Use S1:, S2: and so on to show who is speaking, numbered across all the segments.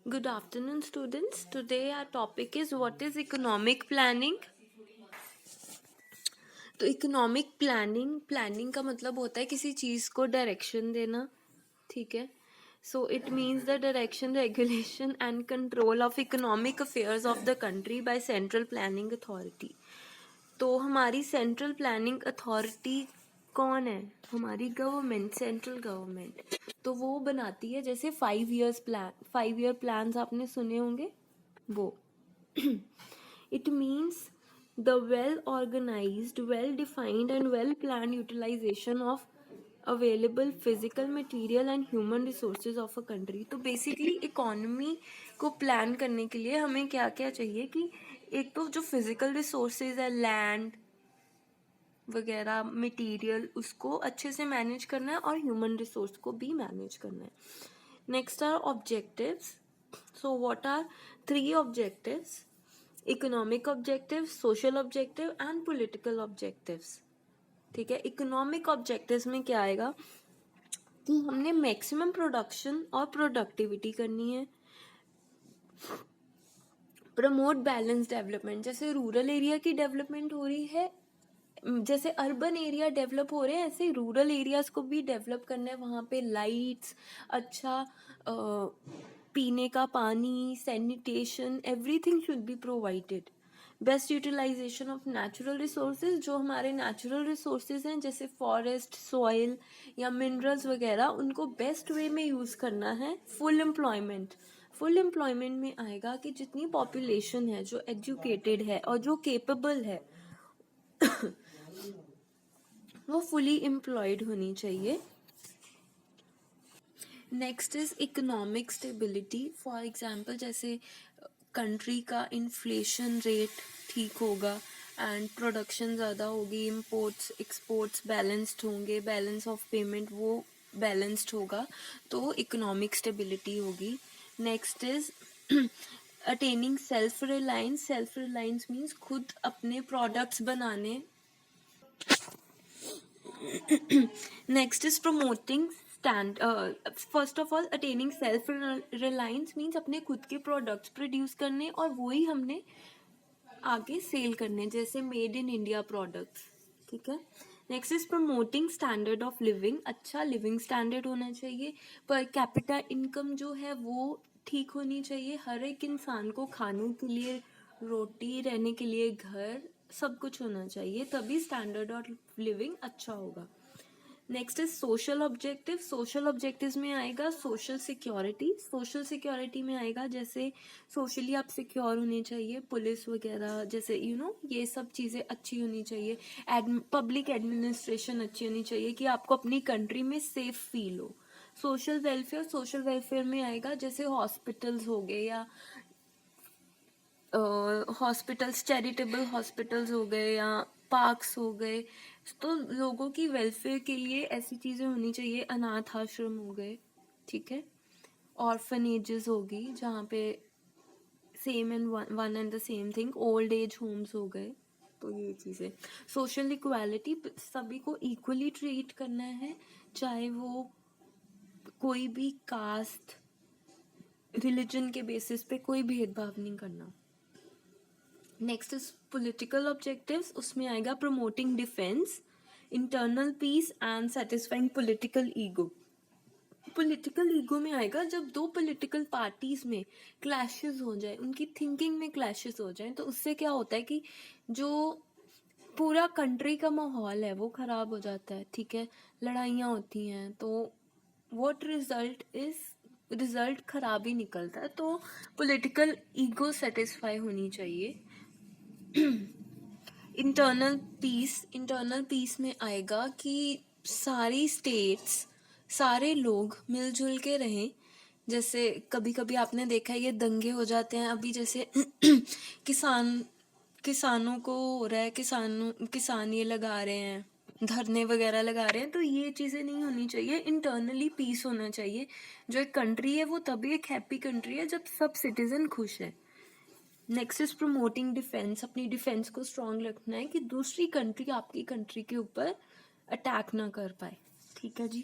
S1: Good afternoon, students. Today our topic is what is economic planning. तो economic planning का मतलब होता है किसी चीज़ को डायरेक्शन देना, ठीक है. So it means the direction, regulation and control of economic affairs of the country by central planning authority. तो हमारी सेंट्रल प्लानिंग अथॉरिटी कौन है? हमारी गवर्नमेंट, सेंट्रल गवर्नमेंट. तो वो बनाती है जैसे 5 ईयर प्लान आपने सुने होंगे वो. It means the well organized, well defined and well planned utilization of available physical, material and human resources of a country. तो बेसिकली इकोनॉमी को प्लान करने के लिए हमें क्या क्या चाहिए कि एक तो जो फिजिकल रिसोर्सेज है, लैंड वगैरह, मटेरियल, उसको अच्छे से मैनेज करना है और ह्यूमन रिसोर्स को भी मैनेज करना है. Next are objectives. So what are 3 objectives? Economic objective, social objective and political objectives. ठीक है. इकोनॉमिक ऑब्जेक्टिव्स में क्या आएगा कि हमने मैक्सिमम प्रोडक्शन और प्रोडक्टिविटी करनी है. Promote balance development. जैसे रूरल एरिया की डेवलपमेंट हो रही है, जैसे अर्बन एरिया डेवलप हो रहे हैं, ऐसे रूरल एरियाज को भी डेवलप करना है. वहाँ पे लाइट्स, अच्छा पीने का पानी, sanitation, everything should be provided. Best utilisation of natural resources. जो हमारे नेचुरल रिसोर्सेज हैं जैसे फॉरेस्ट, सॉइल या मिनरल्स वगैरह, उनको बेस्ट वे में यूज़ करना है. Full employment. फुल एम्प्लॉयमेंट में आएगा कि जितनी पॉपुलेशन है जो एजुकेटेड है और जो केपेबल है वो फुली एम्प्लॉयड होनी चाहिए. Next is economic stability. For example जैसे कंट्री का इन्फ्लेशन रेट ठीक होगा एंड प्रोडक्शन ज़्यादा होगी, इम्पोर्ट्स एक्सपोर्ट्स बैलेंस्ड होंगे, बैलेंस ऑफ पेमेंट वो बैलेंस्ड होगा, तो इकोनॉमिक स्टेबिलिटी होगी. Next is attaining self reliance. Self reliance means खुद अपने प्रोडक्ट्स बनाने. Next is promoting first of all attaining self reliance means अपने खुद के प्रोडक्ट्स प्रोड्यूस करने और वही हमने आगे सेल करने, जैसे मेड इन इंडिया प्रोडक्ट्स. ठीक है. Next is promoting standard of living. अच्छा लिविंग स्टैंडर्ड होना चाहिए. पर कैपिटा इनकम जो है वो ठीक होनी चाहिए. हर एक इंसान को खाने के लिए रोटी, रहने के लिए घर, सब कुछ होना चाहिए, तभी स्टैंडर्ड ऑफ लिविंग अच्छा होगा. Next is social objective. Social objectives में आएगा सोशल सिक्योरिटी. सोशल सिक्योरिटी में आएगा जैसे सोशली आप सिक्योर होने चाहिए, पुलिस वगैरह, जैसे ये सब चीज़ें अच्छी होनी चाहिए. पब्लिक एडमिनिस्ट्रेशन अच्छी होनी चाहिए कि आपको अपनी कंट्री में सेफ फील हो. Social welfare. सोशल वेलफेयर में आएगा जैसे हॉस्पिटल्स हो गए या हॉस्पिटल्स, चैरिटेबल हॉस्पिटल्स हो गए या पार्क्स हो गए. तो लोगों की वेलफेयर के लिए ऐसी चीज़ें होनी चाहिए. अनाथ आश्रम हो गए, ठीक है. ऑर्फनेजेस होगी जहाँ पे same and one and the same thing. Old age homes हो गए. तो ये चीज़ें. Social equality. सभी को इक्वली ट्रीट करना है, चाहे वो कोई भी कास्ट, रिलीजन के बेसिस पे कोई भेदभाव नहीं करना. Next is political objectives. उसमें आएगा promoting defence, internal peace and satisfying political ego. Political ego में आएगा जब दो पॉलिटिकल पार्टीज में क्लैशेस हो जाए, उनकी थिंकिंग में क्लैशेस हो जाए, तो उससे क्या होता है कि जो पूरा कंट्री का माहौल है वो खराब हो जाता है. ठीक है. लड़ाइयाँ होती हैं तो व्हाट रिजल्ट खराब ही निकलता है. तो पॉलिटिकल ईगो सेटिस्फाई होनी चाहिए. Internal peace. इंटरनल पीस में आएगा कि सारी स्टेट्स, सारे लोग मिलजुल के रहें. जैसे कभी कभी आपने देखा है ये दंगे हो जाते हैं. अभी जैसे किसानों को हो रहा है, किसान ये लगा रहे हैं, धरने वगैरह लगा रहे हैं, तो ये चीज़ें नहीं होनी चाहिए. इंटरनली पीस होना चाहिए. जो एक कंट्री है वो तभी एक हैप्पी कंट्री है जब सब सिटीजन खुश है. Next is promoting defence. अपनी डिफेंस को स्ट्रांग रखना है कि दूसरी कंट्री आपकी कंट्री के ऊपर अटैक ना कर पाए. ठीक है जी.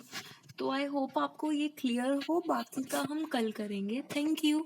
S1: तो आई होप आपको ये क्लियर हो. बाकी का हम कल करेंगे. Thank you.